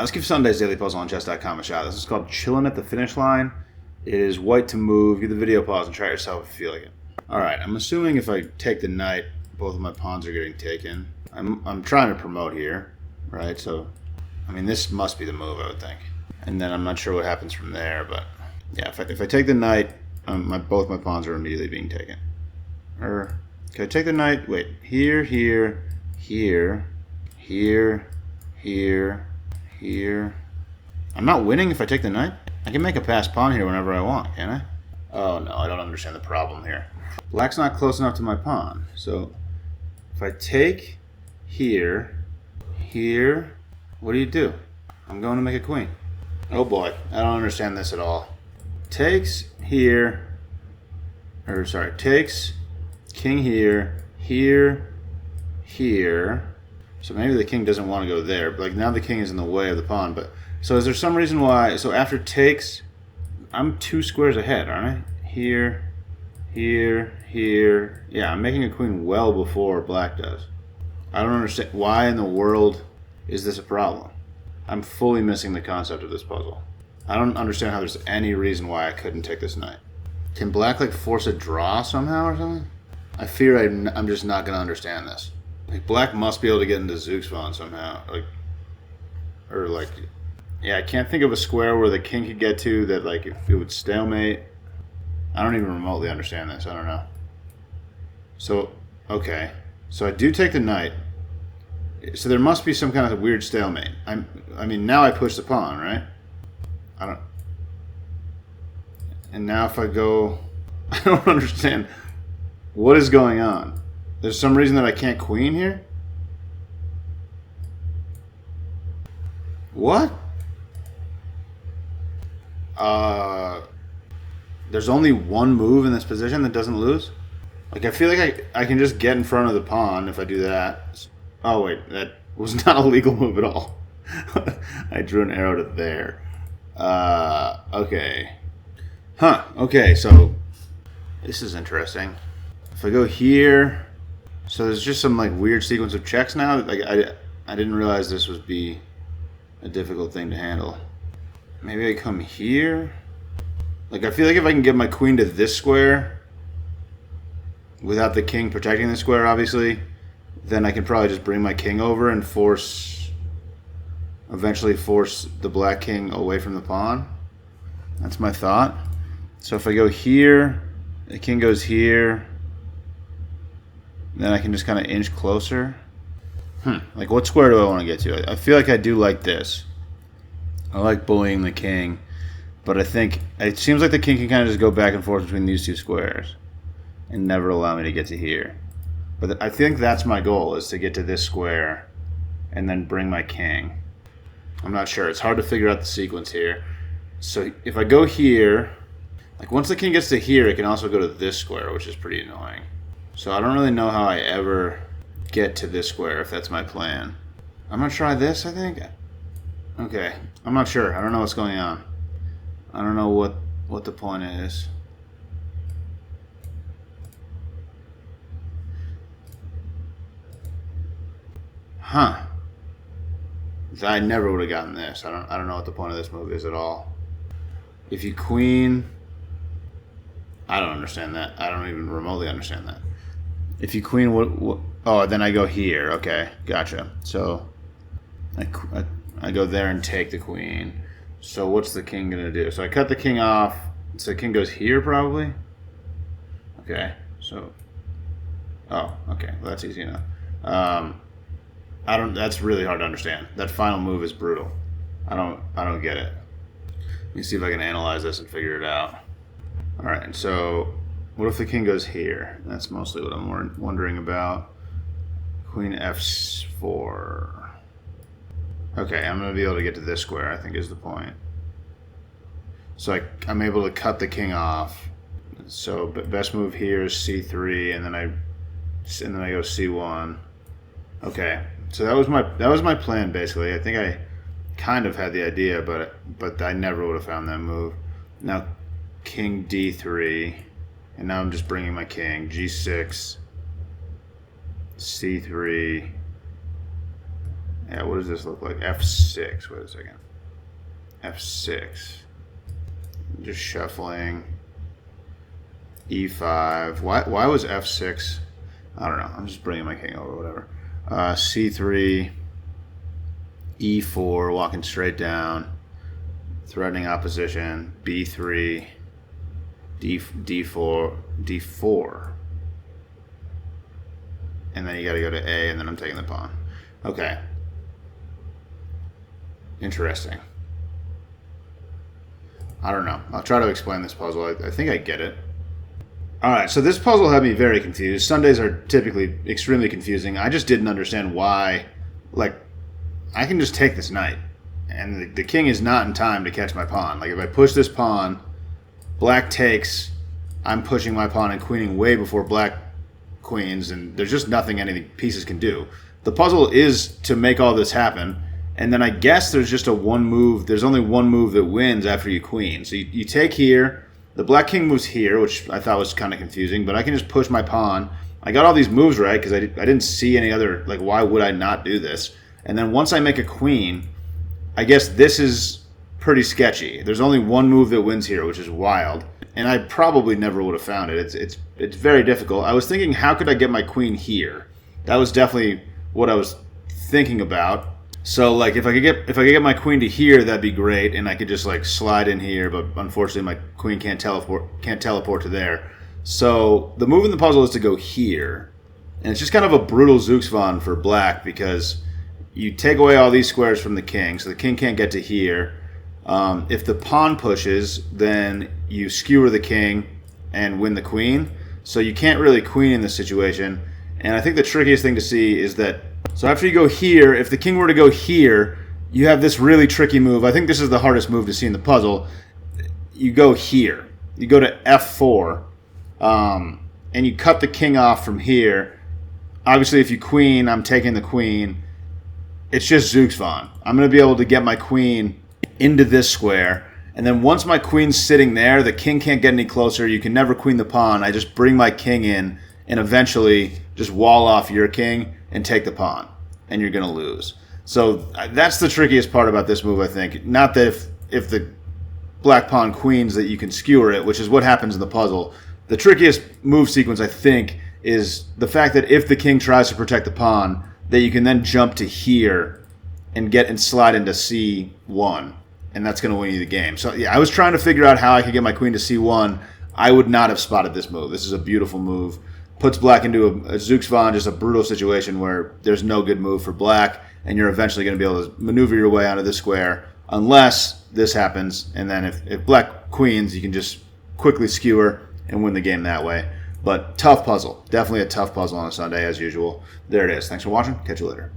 Let's give Sunday's Daily Puzzle on chess.com a shot. This is called Chillin at the Finish Line. It is white to move. Give the video pause and try it yourself if you feel like it. Alright, I'm assuming if I take the knight, both of my pawns are getting taken. I'm trying to promote here, right? So, I mean, this must be the move, I would think. And then I'm not sure what happens from there, but yeah, if I take the knight, both my pawns are immediately being taken. Or, can I take the knight? Wait, here, here, here, here, here, here. I'm not winning if I take the knight? I can make a passed pawn here whenever I want, can I? Oh no, I don't understand the problem here. Black's not close enough to my pawn. So if I take here, here, what do you do? I'm going to make a queen. Oh boy, I don't understand this at all. Takes here, or sorry, takes king here, here, here. So maybe the king doesn't want to go there. But like now the king is in the way of the pawn. But so is there some reason why? So after takes, I'm 2 squares ahead, aren't I? Here, here, here. Yeah, I'm making a queen well before black does. I don't understand why in the world is this a problem. I'm fully missing the concept of this puzzle. I don't understand how there's any reason why I couldn't take this knight. Can black like force a draw somehow or something? I fear I'm just not going to understand this. Like black must be able to get into Zook's pawn somehow. Yeah, I can't think of a square where the king could get to that like it would stalemate. I don't even remotely understand this. I don't know. So, okay. So I do take the knight. So there must be some kind of weird stalemate. I mean, now I push the pawn, right? And now if I go... I don't understand. What is going on? There's some reason that I can't queen here? What? There's only one move in this position that doesn't lose? Like, I feel like I can just get in front of the pawn if I do that. Oh, wait. That was not a legal move at all. I drew an arrow to there. Okay. Huh. Okay, so this is interesting. If I go here... So there's just some, like, weird sequence of checks now. Like, I didn't realize this would be a difficult thing to handle. Maybe I come here? Like, I feel like if I can get my queen to this square without the king protecting the square, obviously, then I can probably just bring my king over and eventually force the black king away from the pawn. That's my thought. So if I go here, the king goes here, then I can just kind of inch closer. Like, what square do I want to get to? I feel like I do like this. I like bullying the king, but I think it seems like the king can kind of just go back and forth between these 2 squares and never allow me to get to here. But I think that's my goal, is to get to this square and then bring my king. I'm not sure. It's hard to figure out the sequence here. So if I go here, like once the king gets to here, it can also go to this square, which is pretty annoying. So I don't really know how I ever get to this square if that's my plan. I'm going to try this, I think. Okay. I'm not sure. I don't know what's going on. I don't know what the point is. Huh. I never would have gotten this. I don't know what the point of this move is at all. If you queen... I don't understand that. I don't even remotely understand that. If you queen, what oh, then I go here. Okay, gotcha. So I go there and take the queen. So what's the king going to do? So I cut the king off. So the king goes here probably? Okay, so... Oh, okay. Well, that's easy enough. That's really hard to understand. That final move is brutal. I don't get it. Let me see if I can analyze this and figure it out. Alright, so what if the king goes here? That's mostly what I'm wondering about. Queen f4. Okay, I'm going to be able to get to this square, I think is the point. So I'm able to cut the king off. So best move here is c3, and then I go c1. Okay, so that was my plan basically. I think I kind of had the idea, but I never would have found that move. Now king d3, and now I'm just bringing my king g6, c3, Yeah, what does this look like? F6. Wait a second. F6. Just shuffling. E5. Why was F6? I don't know. I'm just bringing my king over, whatever. C3. E4, walking straight down. Threatening opposition. B3. D4. D4. And then you got to go to A, and then I'm taking the pawn. Okay. Interesting. I don't know. I'll try to explain this puzzle. I think I get it. Alright, so this puzzle had me very confused. Sundays are typically extremely confusing. I just didn't understand why. Like, I can just take this knight. And the king is not in time to catch my pawn. Like, if I push this pawn, black takes, I'm pushing my pawn and queening way before black queens, and there's just nothing any pieces can do. The puzzle is to make all this happen, and then I guess there's just there's only one move that wins after you queen. So you take here, the black king moves here, which I thought was kind of confusing, but I can just push my pawn. I got all these moves right because I didn't see any other, like, why would I not do this? And then once I make a queen, I guess this is pretty sketchy. There's only one move that wins here, which is wild. And I probably never would have found it. It's very difficult. I was thinking, how could I get my queen here? That was definitely what I was thinking about. So, like, if I could get my queen to here, that'd be great, and I could just, like, slide in here. But unfortunately, my queen can't teleport to there. So the move in the puzzle is to go here, and it's just kind of a brutal Zugzwang for black because you take away all these squares from the king, so the king can't get to here. If the pawn pushes, then you skewer the king and win the queen. So you can't really queen in this situation. And I think the trickiest thing to see is that, so after you go here, if the king were to go here, you have this really tricky move. I think this is the hardest move to see in the puzzle. You go here. You go to F4, and you cut the king off from here. Obviously, if you queen, I'm taking the queen. It's just Zugzwang. I'm going to be able to get my queen into this square, and then once my queen's sitting there, the king can't get any closer. You can never queen the pawn. I just bring my king in and eventually just wall off your king and take the pawn, and you're going to lose. So that's the trickiest part about this move, I think. Not that if the black pawn queens that you can skewer it, which is what happens in the puzzle. The trickiest move sequence, I think, is the fact that if the king tries to protect the pawn, that you can then jump to here and slide into C1, and that's going to win you the game. So yeah, I was trying to figure out how I could get my queen to C1. I would not have spotted this move. This is a beautiful move. Puts black into a Zugzwang, just a brutal situation where there's no good move for black, and you're eventually going to be able to maneuver your way out of this square, unless this happens, and then if black queens, you can just quickly skewer and win the game that way. But tough puzzle. Definitely a tough puzzle on a Sunday, as usual. There it is. Thanks for watching. Catch you later.